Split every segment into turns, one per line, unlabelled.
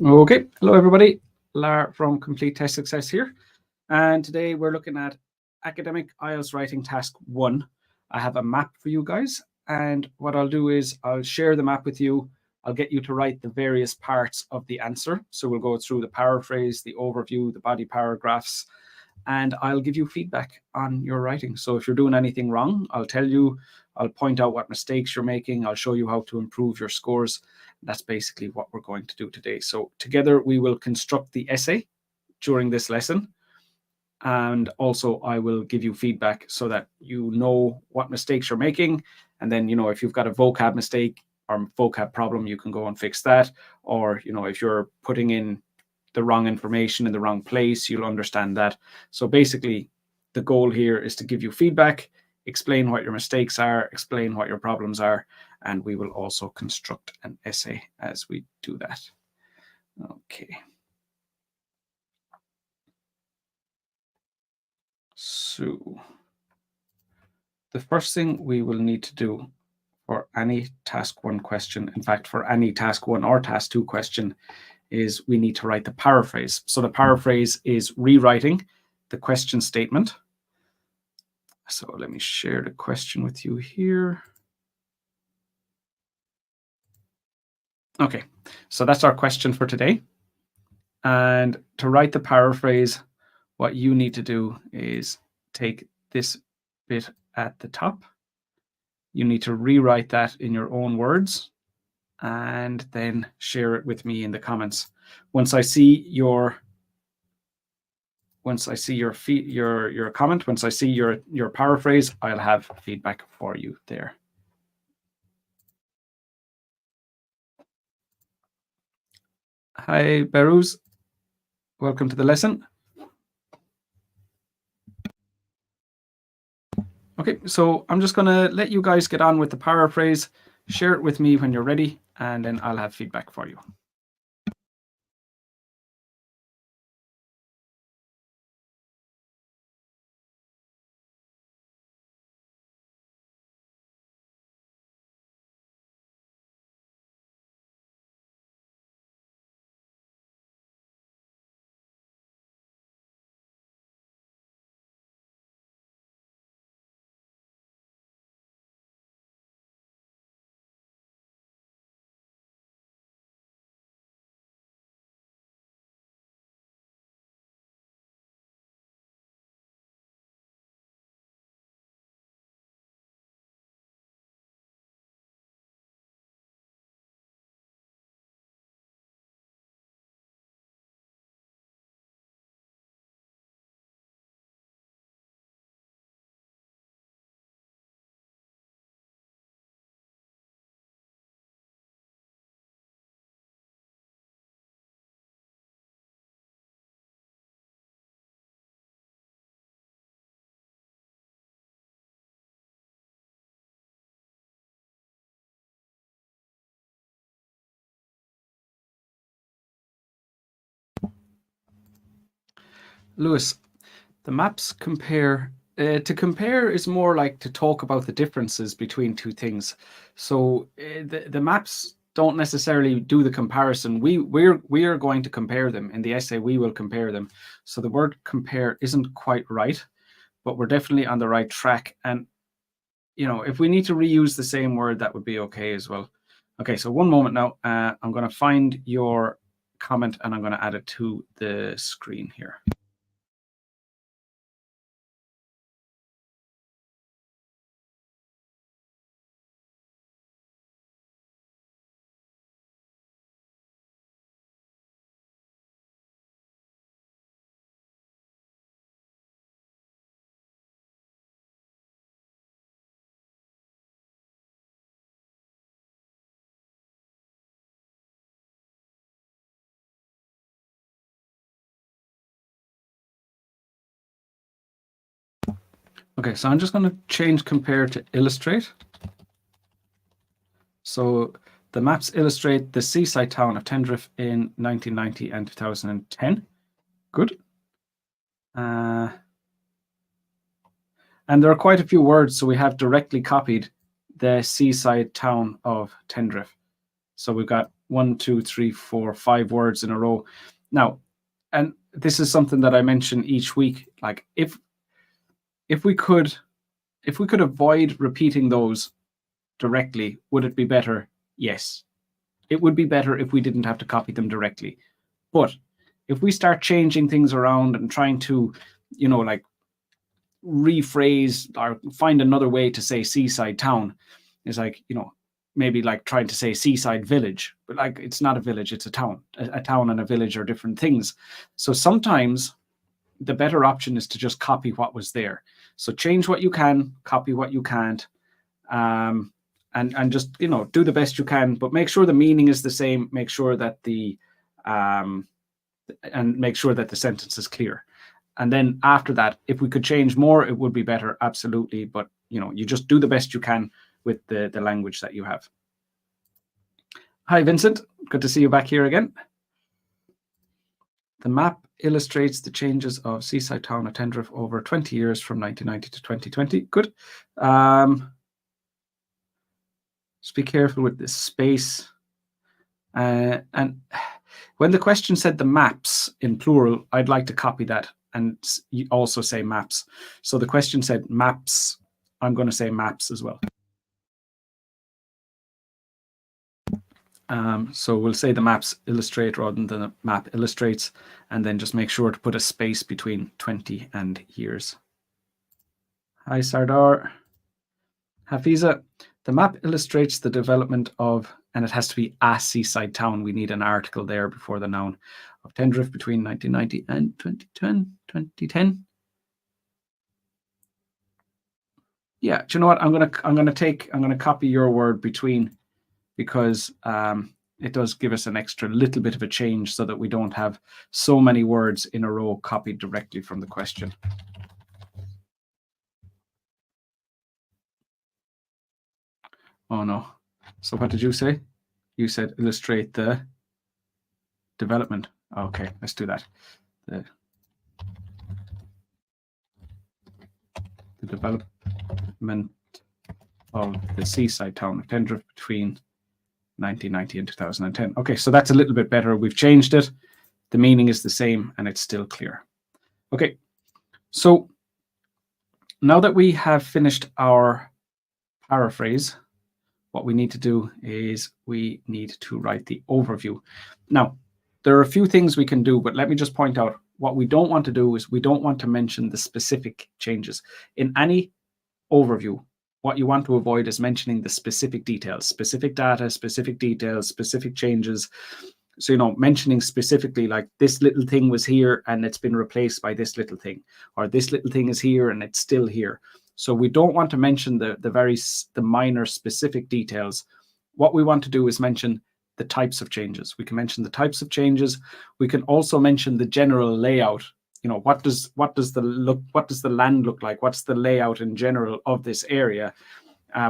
Okay, hello everybody. Lar from Complete Test Success here. And today we're looking at Academic IELTS Writing Task 1. I have a map for you guys. And what I'll do is I'll share the map with you. I'll get you to write the various parts of the answer. So we'll go through the paraphrase, the overview, the body paragraphs, and I'll give you feedback on your writing. So if you're doing anything wrong, I'll tell you, I'll point out what mistakes you're making. I'll show you how to improve your scores. That's basically what we're going to do today. So together we will construct the essay during this lesson. And also I will give you feedback so that you know what mistakes you're making. And then, if you've got a vocab mistake or vocab problem, you can go and fix that. Or, if you're putting in the wrong information in the wrong place, you'll understand that. So basically, the goal here is to give you feedback, explain what your mistakes are, explain what your problems are, and we will also construct an essay as we do that. Okay. So the first thing we will need to do for any task 1 question, in fact, for any task 1 or task 2 question, is we need to write the paraphrase. So the paraphrase is rewriting the question statement. So let me share the question with you here. Okay, so that's our question for today. And to write the paraphrase, what you need to do is take this bit at the top. You need to rewrite that in your own words and then share it with me in the comments. Once I see your comment, once I see your paraphrase, I'll have feedback for you there. Hi, Beruz. Welcome to the lesson. Okay, so I'm just going to let you guys get on with the paraphrase, share it with me when you're ready, and then I'll have feedback for you. Lewis, the maps compare. To compare is more like to talk about the differences between two things. So the maps don't necessarily do the comparison. We are going to compare them in the essay. We will compare them. So the word compare isn't quite right, but we're definitely on the right track. And if we need to reuse the same word, that would be okay as well. Okay, so one moment now. I'm going to find your comment and I'm going to add it to the screen here. Okay, so I'm just going to change compare to illustrate. So the maps illustrate the seaside town of Tendriff in 1990 and 2010. Good. And there are quite a few words, so we have directly copied the seaside town of Tendriff. So we've got 1, 2, 3, 4, 5 words in a row. Now, and this is something that I mention each week. Like if we could avoid repeating those directly, would it be better? Yes. It would be better if we didn't have to copy them directly. But if we start changing things around and trying to, like rephrase or find another way to say seaside town, is like, maybe like trying to say seaside village, but like it's not a village, it's a town. A town and a village are different things. So sometimes the better option is to just copy what was there. So change what you can, copy what you can't, and just do the best you can, but make sure the meaning is the same. Make sure that the sentence is clear. And then after that, if we could change more, it would be better, absolutely. But you just do the best you can with the language that you have. Hi, Vincent. Good to see you back here again. The map illustrates the changes of seaside town of Tenerife over 20 years from 1990 to 2020. Good. Just be careful with this space. And when the question said the maps in plural, I'd like to copy that and also say maps. So the question said maps. I'm going to say maps as well. So we'll say the maps illustrate rather than the map illustrates, and then just make sure to put a space between 20 and years. Hi, Sardar. Hafiza, the map illustrates the development of, and it has to be a seaside town. We need an article there before the noun, of Tenerife between 1990 and 2010. Yeah, do you know what? I'm gonna copy your word between, because it does give us an extra little bit of a change so that we don't have so many words in a row copied directly from the question. Oh no. So what did you say? You said illustrate the development. Okay, let's do that. The development of the seaside town of Tenerife between 1990 and 2010. Okay, so that's a little bit better. We've changed it. The meaning is the same and it's still clear. Okay, so now that we have finished our paraphrase, what we need to do is we need to write the overview. Now, there are a few things we can do, but let me just point out what we don't want to do is we don't want to mention the specific changes. In any overview, what you want to avoid is mentioning the specific details, specific data, specific details, specific changes. So, mentioning specifically like this little thing was here and it's been replaced by this little thing, or this little thing is here and it's still here. So we don't want to mention the minor specific details. What we want to do is mention the types of changes. We can mention the types of changes. We can also mention the general layout. What does the land look like? What's the layout in general of this area?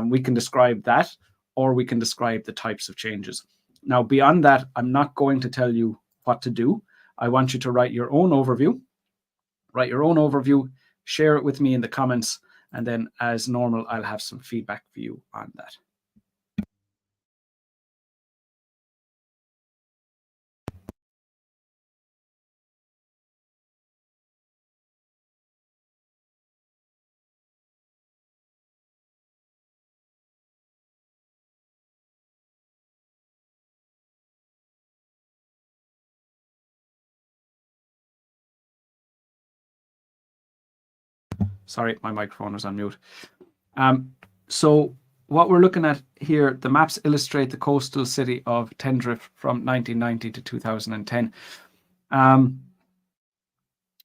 We can describe that, or we can describe the types of changes. Now, beyond that, I'm not going to tell you what to do. I want you to write your own overview. Write your own overview, share it with me in the comments, and then as normal, I'll have some feedback for you on that. Sorry, my microphone was on mute. So what we're looking at here, the maps illustrate the coastal city of Tenerife from 1990 to 2010.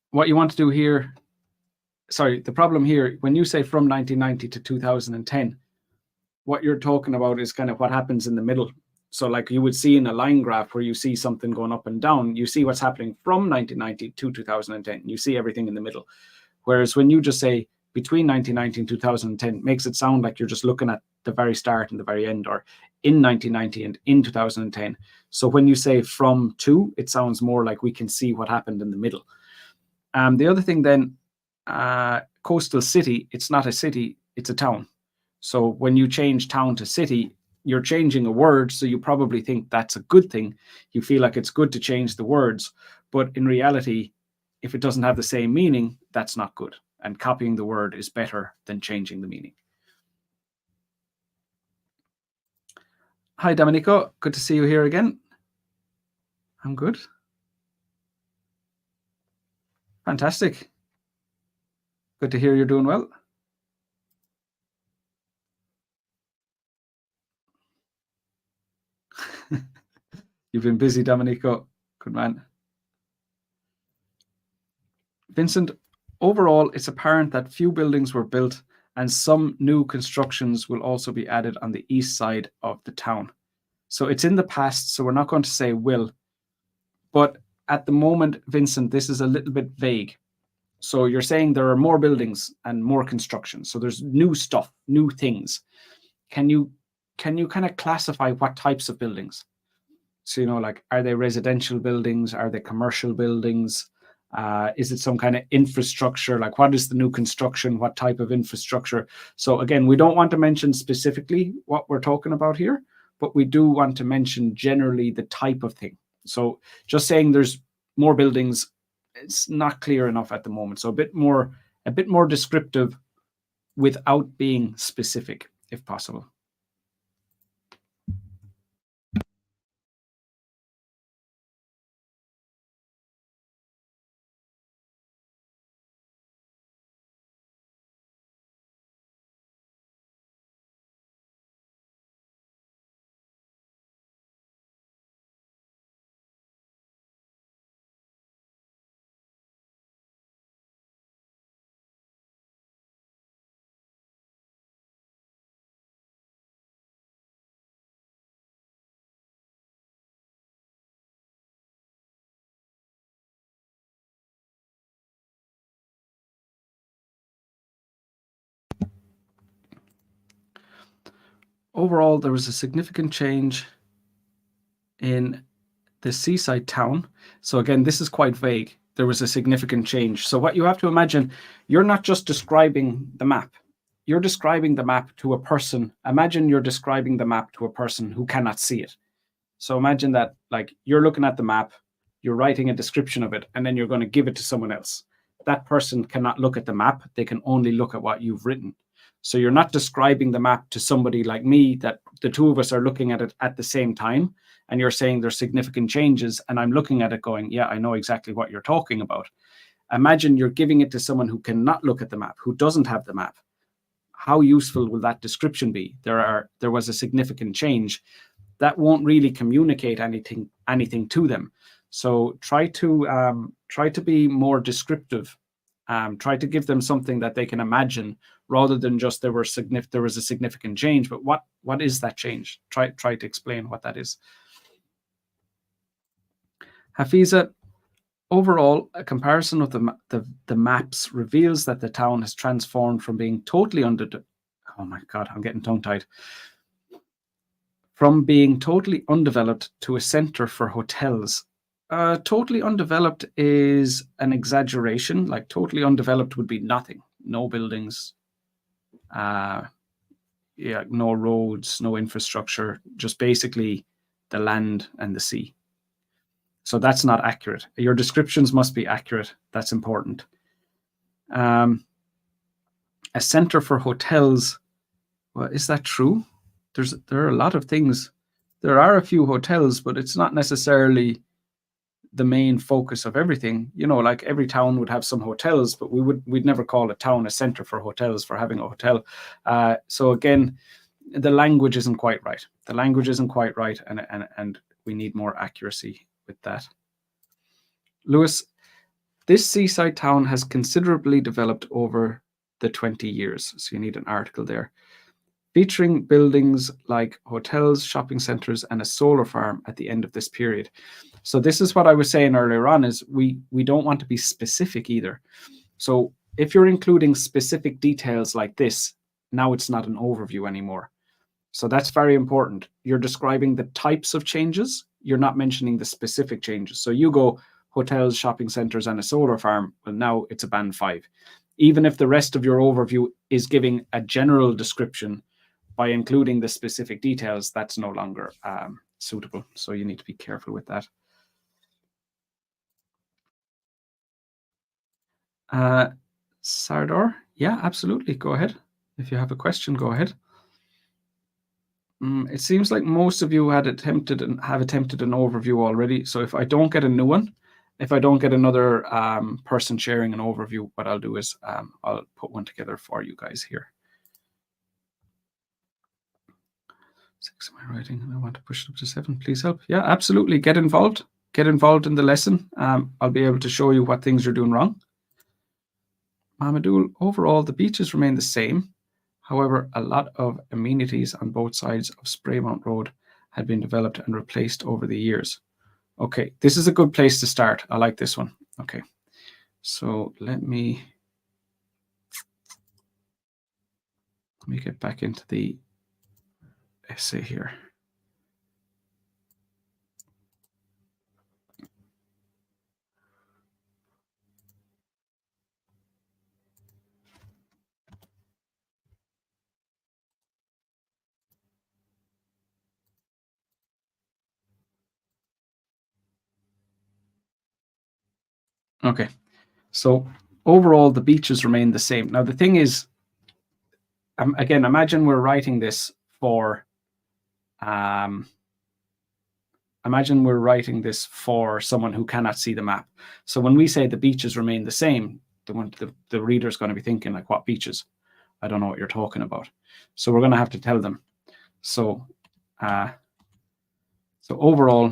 What you want to do here, the problem here, when you say from 1990 to 2010, what you're talking about is kind of what happens in the middle. So like you would see in a line graph where you see something going up and down, you see what's happening from 1990 to 2010. You see everything in the middle. Whereas when you just say between 1990 and 2010, makes it sound like you're just looking at the very start and the very end, or in 1990 and in 2010. So when you say from to, it sounds more like we can see what happened in the middle. The other thing then, coastal city, it's not a city, it's a town. So when you change town to city, you're changing a word, so you probably think that's a good thing. You feel like it's good to change the words, but in reality, if it doesn't have the same meaning, that's not good. And copying the word is better than changing the meaning. Hi, Domenico. Good to see you here again. I'm good. Fantastic. Good to hear you're doing well. You've been busy, Domenico. Good man. Vincent, overall, it's apparent that few buildings were built and some new constructions will also be added on the east side of the town. So it's in the past, so we're not going to say will. But at the moment, Vincent, this is a little bit vague. So you're saying there are more buildings and more construction. So there's new stuff, new things. Can you kind of classify what types of buildings? So, like, are they residential buildings? Are they commercial buildings? Is it some kind of infrastructure? Like, what is the new construction? What type of infrastructure? So again, we don't want to mention specifically what we're talking about here, but we do want to mention generally the type of thing. So just saying there's more buildings, it's not clear enough at the moment. So a bit more descriptive without being specific, if possible. Overall, there was a significant change in the seaside town. So again, this is quite vague. There was a significant change. So what you have to imagine, you're not just describing the map. You're describing the map to a person. Imagine you're describing the map to a person who cannot see it. So imagine that, like, you're looking at the map, you're writing a description of it, and then you're going to give it to someone else. That person cannot look at the map. They can only look at what you've written. So you're not describing the map to somebody like me, that the two of us are looking at it at the same time, and you're saying there's significant changes, and I'm looking at it going, yeah, I know exactly what you're talking about. Imagine you're giving it to someone who cannot look at the map, who doesn't have the map. How useful will that description be? There was a significant change. That won't really communicate anything to them. So try to be more descriptive. Try to give them something that they can imagine, rather than just there was a significant change. But what is that change? Try to explain what that is. Hafiza, overall, a comparison of the maps reveals that the town has transformed from being totally oh my God, I'm getting tongue-tied. From being totally undeveloped to a center for hotels. Totally undeveloped is an exaggeration. Like, totally undeveloped would be nothing. No buildings, no roads, no infrastructure, just basically the land and the sea. So that's not accurate. Your descriptions must be accurate. That's important. A center for hotels. Well, is that true? There are a lot of things. There are a few hotels, but it's not necessarily the main focus of everything. Like, every town would have some hotels, but we'd never call a town a center for hotels for having a hotel. So again, the language isn't quite right. The language isn't quite right, and we need more accuracy with that. Lewis, this seaside town has considerably developed over the 20 years. So you need an article there, featuring buildings like hotels, shopping centers, and a solar farm at the end of this period. So this is what I was saying earlier on, is we don't want to be specific either. So if you're including specific details like this, now it's not an overview anymore. So that's very important. You're describing the types of changes. You're not mentioning the specific changes. So you go hotels, shopping centers, and a solar farm. Well, now it's a band 5. Even if the rest of your overview is giving a general description, by including the specific details, that's no longer suitable. So you need to be careful with that. Sardar, yeah, absolutely. Go ahead. If you have a question, go ahead. It seems like most of you have attempted an overview already. So if I don't get a new one, if I don't get another person sharing an overview, what I'll do is I'll put one together for you guys here. 6 am I writing? I want to push it up to 7. Please help. Yeah, absolutely. Get involved. Get involved in the lesson. I'll be able to show you what things you're doing wrong. Mamadou, overall, the beaches remain the same. However, a lot of amenities on both sides of Spraymount Road had been developed and replaced over the years. Okay, this is a good place to start. I like this one. Okay, so let me get back into the essay here. Okay, so overall, the beaches remain the same. Now, the thing is, again, imagine we're writing this for, someone who cannot see the map. So when we say the beaches remain the same, the reader's going to be thinking, like, what beaches? I don't know what you're talking about. So we're going to have to tell them. So, so overall,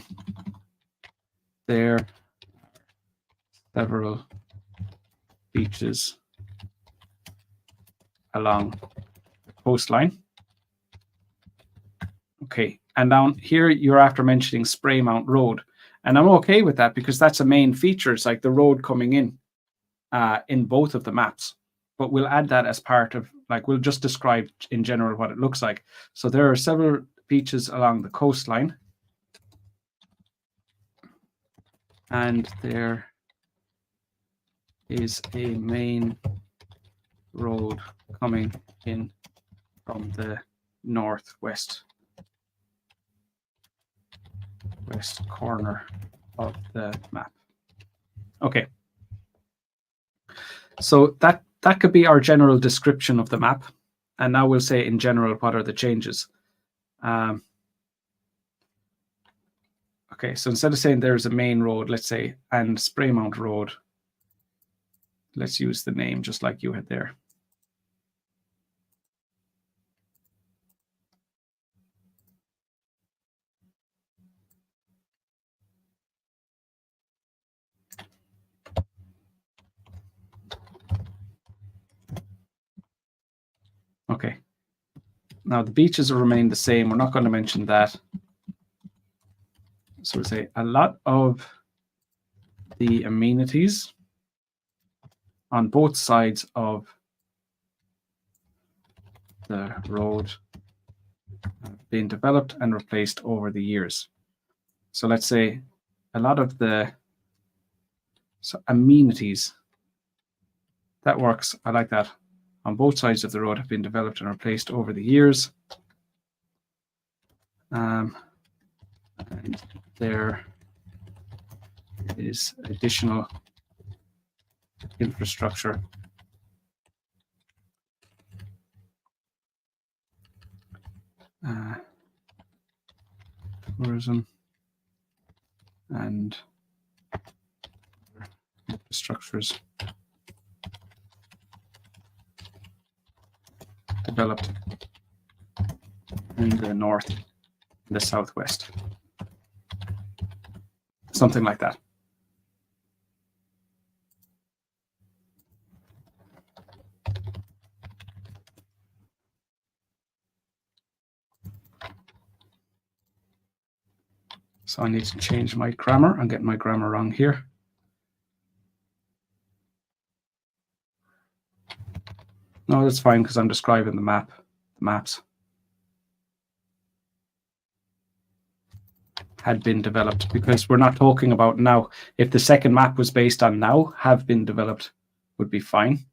there are several beaches along the coastline. Okay, and down here, you're after mentioning Spraymount Road. And I'm okay with that because that's a main feature. It's like the road coming in both of the maps. But we'll add that as part of, like, we'll just describe in general what it looks like. So there are several beaches along the coastline. And there is a main road coming in from the northwest corner of the map. Okay. So that could be our general description of the map. And now we'll say in general, what are the changes? Okay, so instead of saying there's a main road, let's say, and Spraymount Road, let's use the name just like you had there. Okay. Now the beaches will remain the same. We're not going to mention that. So we'll say a lot of the amenities on both sides of the road have been developed and replaced over the years. So let's say a lot of the amenities, that works. I like that. On both sides of the road have been developed and replaced over the years. And there is additional infrastructure tourism and infrastructures developed in the north, the southwest, something like that. So I need to change my grammar. I'm getting my grammar wrong here. No, that's fine because I'm describing the maps had been developed, because we're not talking about now. If the second map was based on now, have been developed would be fine.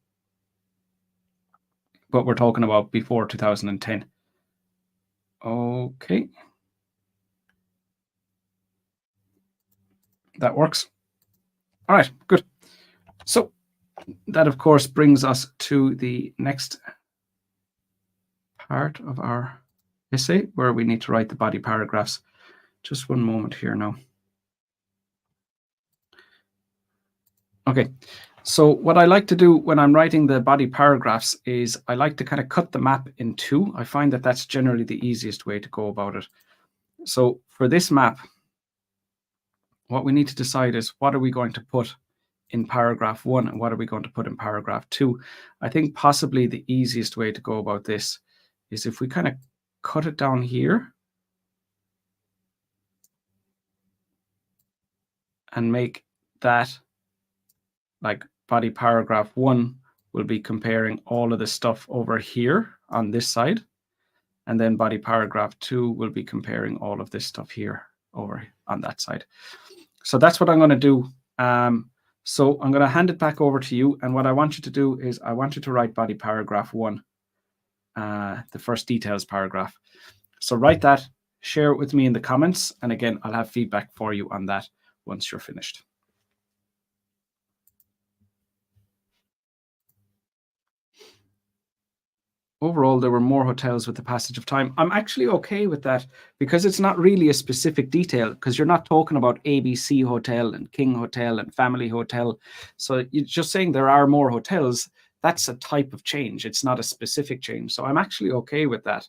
But we're talking about before 2010. Okay. That works. All right, good. So that, of course, brings us to the next part of our essay where we need to write the body paragraphs. Just one moment here now. Okay, so what I like to do when I'm writing the body paragraphs is I like to kind of cut the map in two. I find that that's generally the easiest way to go about it. So for this map, what we need to decide is what are we going to put in paragraph 1 and what are we going to put in paragraph 2. I think possibly the easiest way to go about this is if we kind of cut it down here and make that like body paragraph 1 will be comparing all of the stuff over here on this side, and then body paragraph 2 will be comparing all of this stuff here over on that side. So that's what I'm going to do. So I'm going to hand it back over to you, and what I want you to do is I want you to write body paragraph 1, the first details paragraph. So write that, share it with me in the comments, and again, I'll have feedback for you on that once you're finished. Overall, there were more hotels with the passage of time. I'm actually okay with that because it's not really a specific detail, because you're not talking about ABC Hotel and King Hotel and Family Hotel. So you're just saying there are more hotels. That's a type of change. It's not a specific change. So I'm actually okay with that.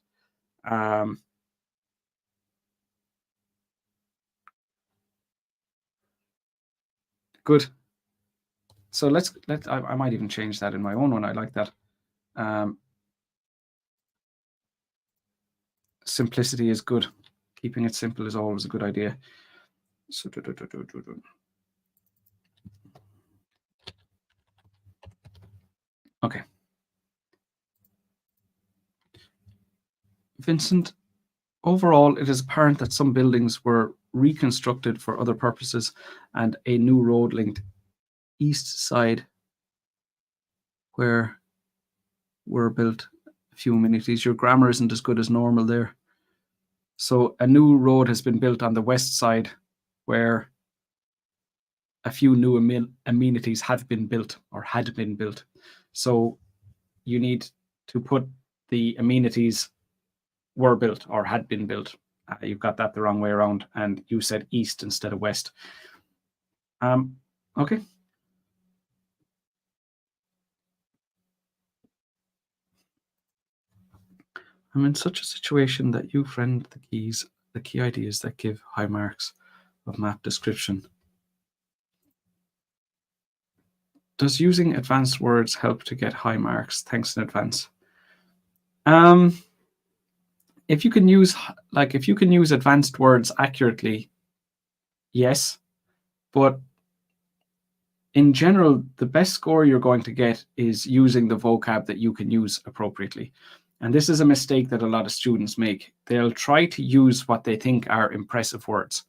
Good. So I might even change that in my own one. I like that. Simplicity is good. Keeping it simple is always a good idea. So okay. Vincent, overall, it is apparent that some buildings were reconstructed for other purposes and a new road linked east side where were built a few amenities. Your grammar isn't as good as normal there. So a new road has been built on the west side where a few new amenities have been built or had been built. So you need to put the amenities were built or had been built. You've got that the wrong way around, and you said east instead of west. Okay. I'm in such a situation that you friend the key ideas that give high marks of map description. Does using advanced words help to get high marks? Thanks in advance. If you can use advanced words accurately, yes, but in general, the best score you're going to get is using the vocab that you can use appropriately. And this is a mistake that a lot of students make. They'll try to use what they think are impressive words.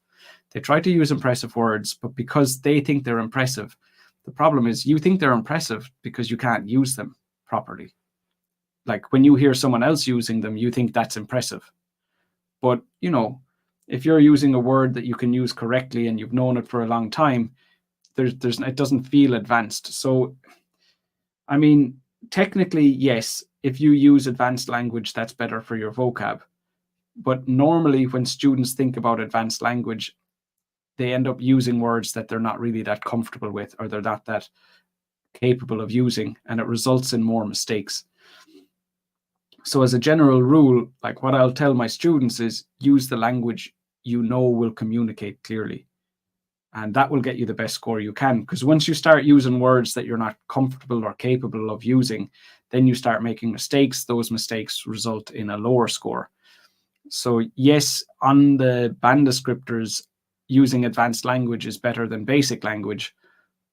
They try to use impressive words, but because they think they're impressive, the problem is you think they're impressive because you can't use them properly. Like when you hear someone else using them, you think that's impressive. But, you know, if you're using a word that you can use correctly and you've known it for a long time, it doesn't feel advanced. So, I mean, technically, yes, if you use advanced language, that's better for your vocab. But normally when students think about advanced language, they end up using words that they're not really that comfortable with, or they're not that capable of using, and it results in more mistakes. So as a general rule, like what I'll tell my students is use the language you know will communicate clearly. And that will get you the best score you can. Because once you start using words that you're not comfortable or capable of using, then you start making mistakes. Those mistakes result in a lower score. So yes, on the band descriptors, using advanced language is better than basic language.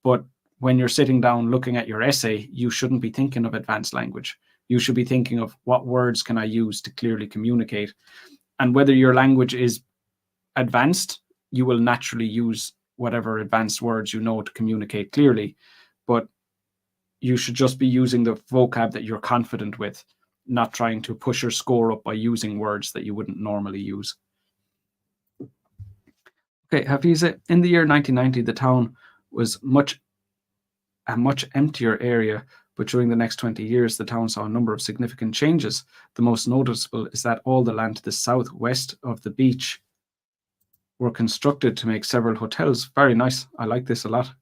But when you're sitting down looking at your essay, you shouldn't be thinking of advanced language. You should be thinking of what words can I use to clearly communicate. And whether your language is advanced, you will naturally use whatever advanced words you know to communicate clearly. But you should just be using the vocab that you're confident with. not trying to push your score up by using words that you wouldn't normally use. Okay, Hafiza, in the year 1990, the town was a much emptier area, but during the next 20 years, the town saw a number of significant changes. The most noticeable is that all the land to the southwest of the beach were constructed to make several hotels. Very nice. I like this a lot.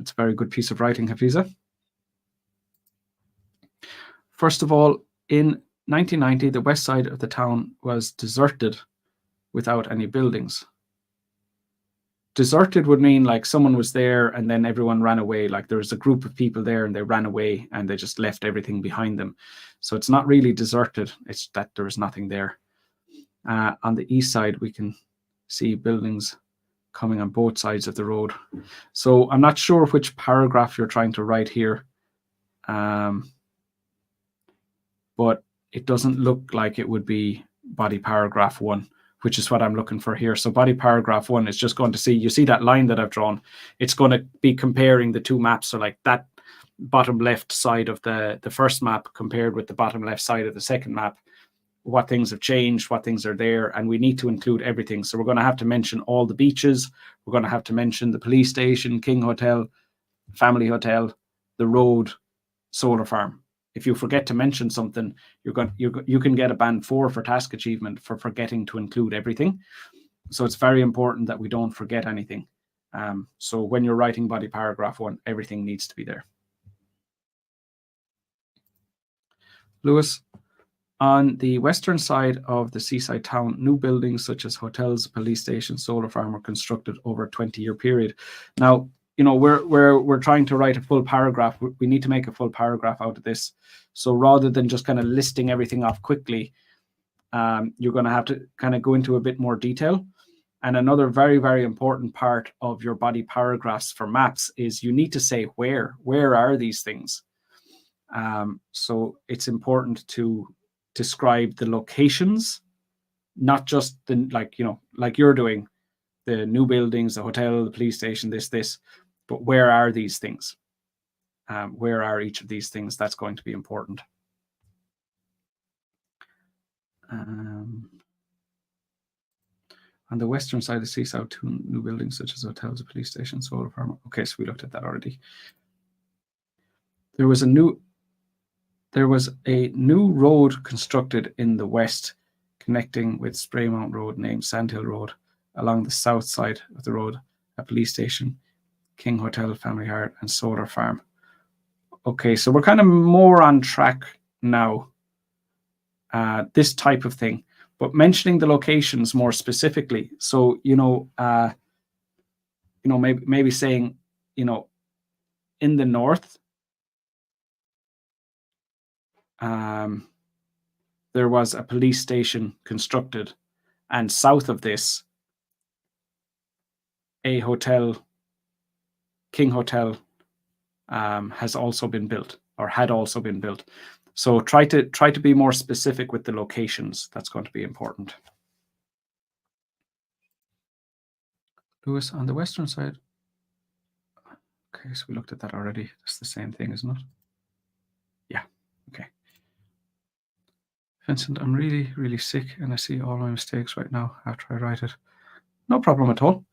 It's a very good piece of writing, Hafiza. First of all, in 1990, the west side of the town was deserted without any buildings. Deserted would mean like someone was there and then everyone ran away. Like there was a group of people there and they ran away and they just left everything behind them. So it's not really deserted. It's that there is nothing there. On the east side, we can see buildings coming on both sides of the road. So I'm not sure which paragraph you're trying to write here. But it doesn't look like it would be body paragraph 1, which is what I'm looking for here. So body paragraph 1 is just going to see, you see that line that I've drawn, it's going to be comparing the two maps. So like that bottom left side of the first map compared with the bottom left side of the second map, what things have changed, what things are there, and we need to include everything. So we're going to have to mention all the beaches, we're going to have to mention the police station, King Hotel, Family Hotel, the road, solar farm. If you forget to mention something, you can get a band 4 for task achievement for forgetting to include everything. So it's very important that we don't forget anything. So when you're writing body paragraph 1, everything needs to be there. Lewis, on the western side of the seaside town, new buildings such as hotels, police station, solar farm were constructed over a 20-year period. Now, you know, we're trying to write a full paragraph. We need to make a full paragraph out of this. So rather than just kind of listing everything off quickly, you're going to have to kind of go into a bit more detail. And another very, very important part of your body paragraphs for maps is you need to say where are these things? So it's important to describe the locations, not just the, like, you know, like you're doing, the new buildings, the hotel, the police station, this, but where are these things? Where are each of these things? That's going to be important. On the western side of the seaside, 2 new buildings such as hotels, a police station, solar farm. Okay, so we looked at that already. There was a new road constructed in the west, connecting with Spraymount Road, named Sandhill Road. Along the south side of the road, a police station, King Hotel, Family Heart, and solar farm. Okay, so we're kind of more on track now. This type of thing, but mentioning the locations more specifically. So maybe saying, in the north, there was a police station constructed, and south of this, a hotel, King Hotel, has also been built, or had also been built. So try to be more specific with the locations. That's going to be important. Lewis, on the western side. Okay, so we looked at that already. That's the same thing, isn't it? Yeah, okay. Vincent, I'm really, really sick and I see all my mistakes right now after I write it. No problem at all.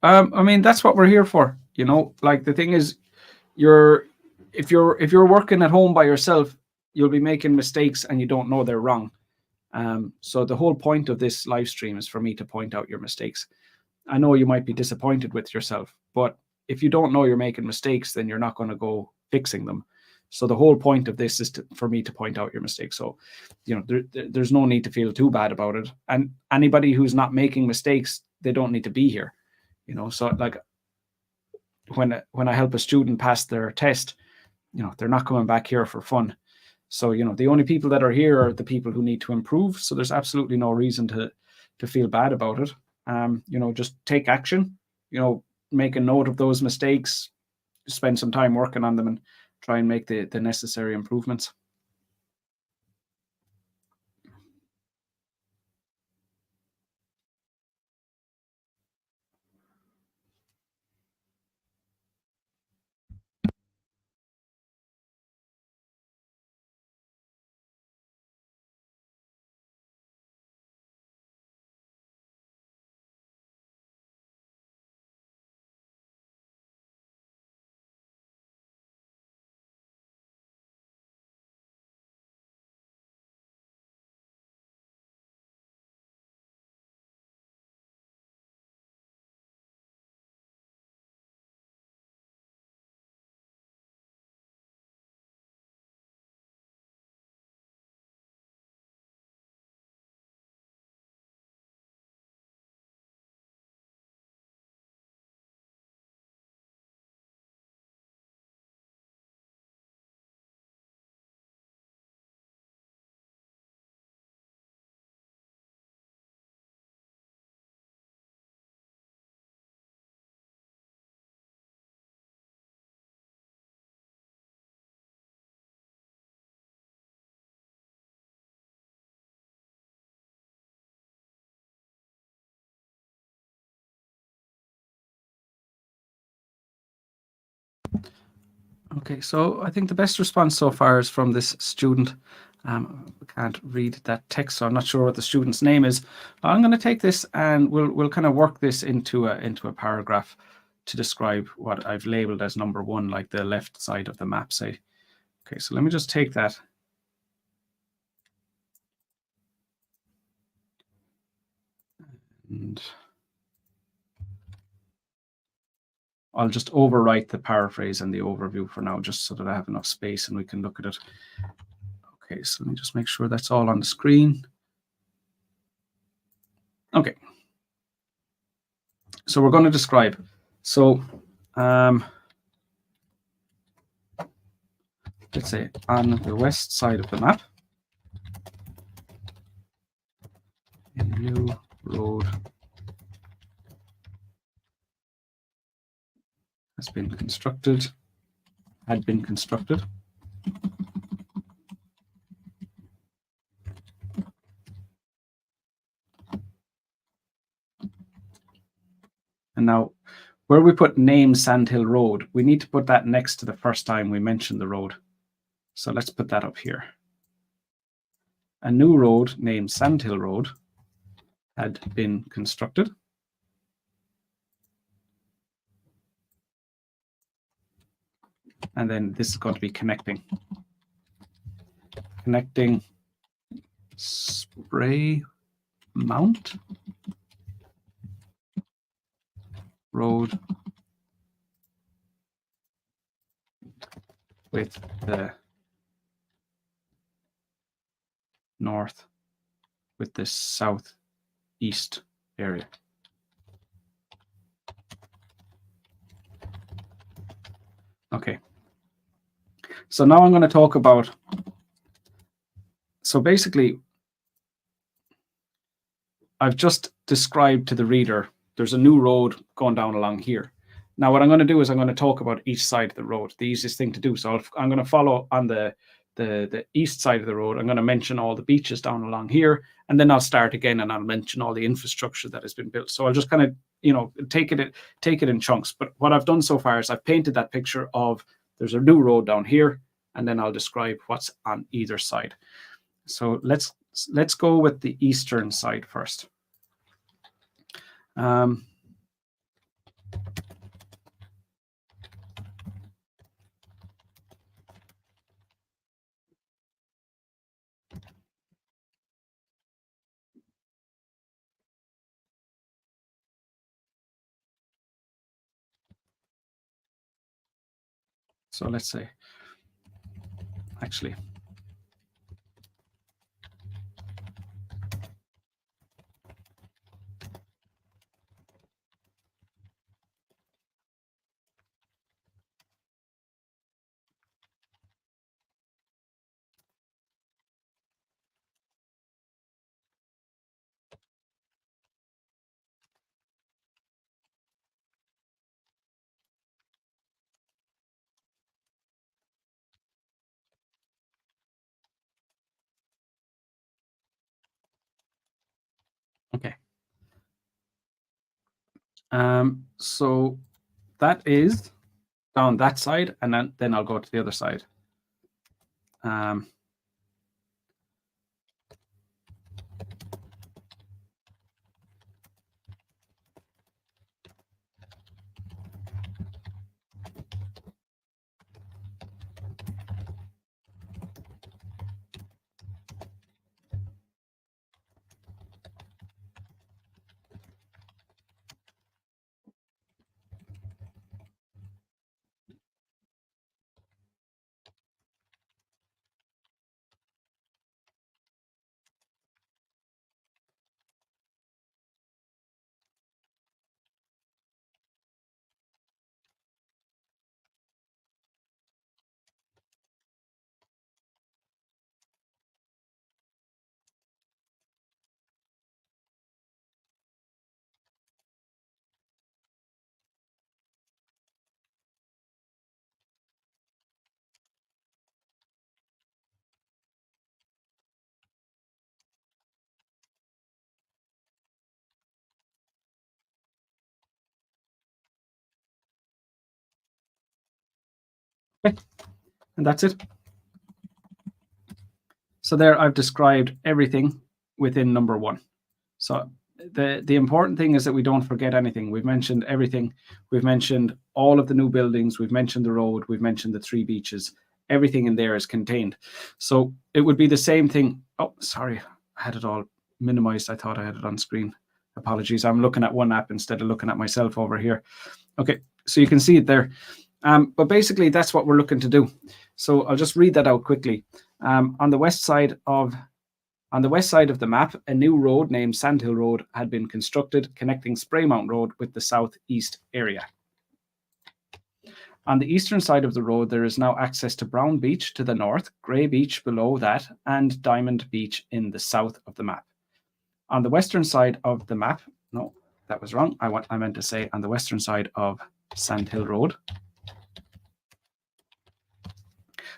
I mean, that's what we're here for. Like the thing is, if you're working at home by yourself, you'll be making mistakes and you don't know they're wrong. So the whole point of this live stream is for me to point out your mistakes. I know you might be disappointed with yourself, but if you don't know you're making mistakes, then you're not going to go fixing them. So the whole point of this is for me to point out your mistakes. So, there's no need to feel too bad about it. And anybody who's not making mistakes, they don't need to be here. So like when I help a student pass their test, they're not coming back here for fun. So, the only people that are here are the people who need to improve. So there's absolutely no reason to feel bad about it. Just take action, make a note of those mistakes, spend some time working on them and try and make the necessary improvements. Okay, so I think the best response so far is from this student. I can't read that text, so I'm not sure what the student's name is. I'm going to take this and we'll kind of work this into a paragraph to describe what I've labeled as number 1, like the left side of the map, say. Okay, so let me just take that. And I'll just overwrite the paraphrase and the overview for now, just so that I have enough space and we can look at it. Okay, so let me just make sure that's all on the screen. Okay. So we're going to describe. So let's say on the west side of the map, a new road had been constructed. And now, where we put name Sandhill Road, we need to put that next to the first time we mention the road. So let's put that up here. A new road named Sandhill Road had been constructed. And then this is going to be connecting Spray Mount Road with the north with the southeast area. Okay. So now I'm going to talk about, so basically, I've just described to the reader, there's a new road going down along here. Now, what I'm going to do is I'm going to talk about each side of the road, the easiest thing to do. So I'm going to follow on the east side of the road. I'm going to mention all the beaches down along here, and then I'll start again and I'll mention all the infrastructure that has been built. So I'll just kind of, take it in chunks. But what I've done so far is I've painted that picture of there's a new road down here, and then I'll describe what's on either side. So let's go with the eastern side first. So let's say, actually, okay. So that is down that side, and then I'll go to the other side. Okay. And that's it. So there I've described everything within number 1. So the important thing is that we don't forget anything. We've mentioned everything. We've mentioned all of the new buildings. We've mentioned the road. We've mentioned the 3 beaches. Everything in there is contained. So it would be the same thing. Oh, sorry. I had it all minimized. I thought I had it on screen. Apologies. I'm looking at one app instead of looking at myself over here. Okay, so you can see it there. But basically, that's what we're looking to do. So I'll just read that out quickly. On the west side of the map, a new road named Sandhill Road had been constructed, connecting Spraymount Road with the southeast area. On the eastern side of the road, there is now access to Brown Beach to the north, Grey Beach below that, and Diamond Beach in the south of the map. On the western side of the map, no, that was wrong. I meant to say on the western side of Sandhill Road,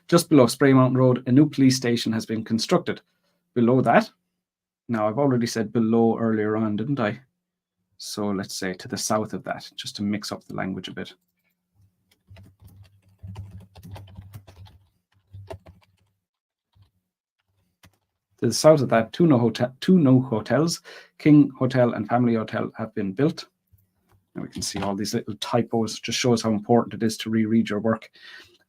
just below Spraymount Road, a new police station has been constructed. Below that, now I've already said below earlier on, didn't I? So let's say to the south of that, just to mix up the language a bit. To the south of that, two new hotels, King Hotel and Family Hotel, have been built. And we can see all these little typos, just shows how important it is to reread your work.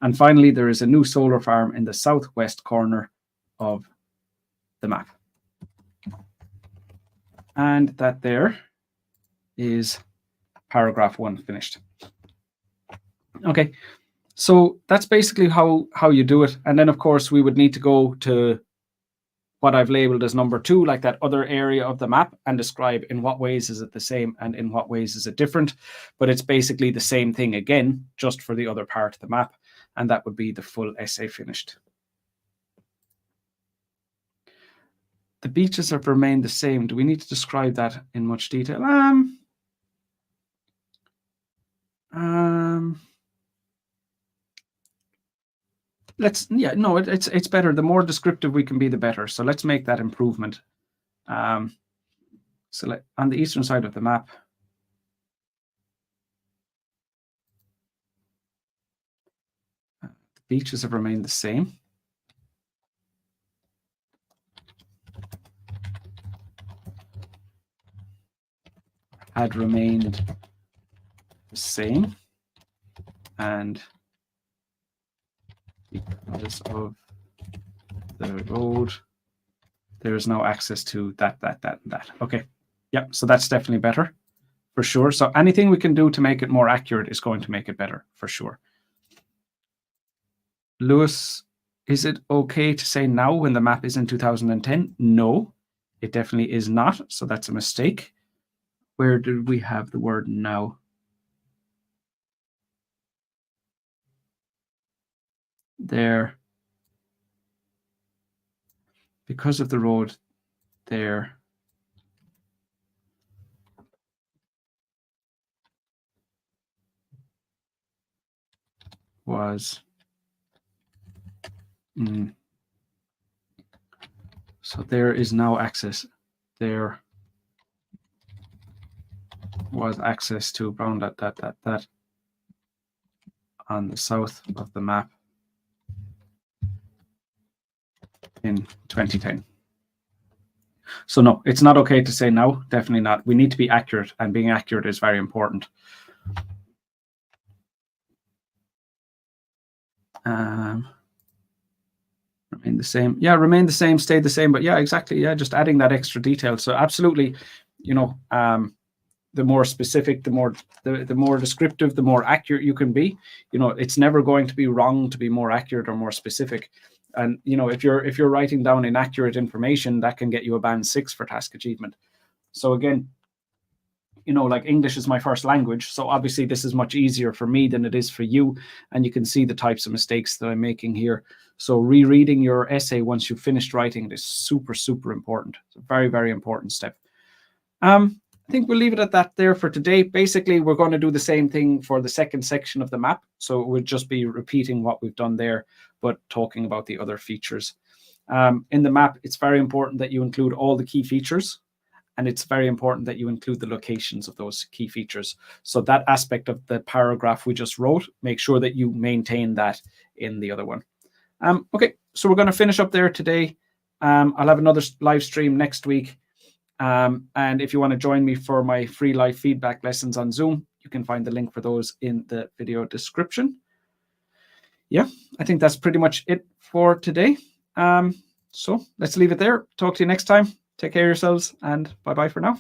And finally, there is a new solar farm in the southwest corner of the map. And that there is paragraph 1 finished. Okay, so that's basically how you do it. And then, of course, we would need to go to what I've labeled as number 2, like that other area of the map, and describe in what ways is it the same and in what ways is it different. But it's basically the same thing again, just for the other part of the map. And that would be the full essay finished. The beaches have remained the same. Do we need to describe that in much detail? It's better. The more descriptive we can be, the better. So let's make that improvement. So on the eastern side of the map, the beaches have remained the same. Had remained the same, and because of the road, there is no access to that, and that. Okay, yep, so that's definitely better, for sure. So anything we can do to make it more accurate is going to make it better, for sure. Lewis, is it okay to say now when the map is in 2010? No, it definitely is not, so that's a mistake. Where did we have the word now? There. Because of the road, there was so there is now access. There was access to around that on the south of the map in 2010. So no, it's not okay to say now, definitely not. We need to be accurate, and being accurate is very important. Remain the same. Yeah, remain the same, stay the same. But yeah, exactly. Yeah, just adding that extra detail. So absolutely, the more specific, the more descriptive, the more accurate you can be. It's never going to be wrong to be more accurate or more specific. And if you're writing down inaccurate information, that can get you a band 6 for task achievement. So again, like English is my first language, so obviously this is much easier for me than it is for you, and you can see the types of mistakes that I'm making here. So rereading your essay once you've finished writing it is super, super important. It's a very, very important step. I think we'll leave it at that there for today. Basically, we're going to do the same thing for the second section of the map. So it would just be repeating what we've done there, but talking about the other features. In the map, it's very important that you include all the key features. And it's very important that you include the locations of those key features. So that aspect of the paragraph we just wrote, make sure that you maintain that in the other one. Okay, so we're going to finish up there today. I'll have another live stream next week. And if you want to join me for my free live feedback lessons on Zoom, you can find the link for those in the video description. Yeah, I think that's pretty much it for today. So let's leave it there. Talk to you next time. Take care of yourselves, and bye-bye for now.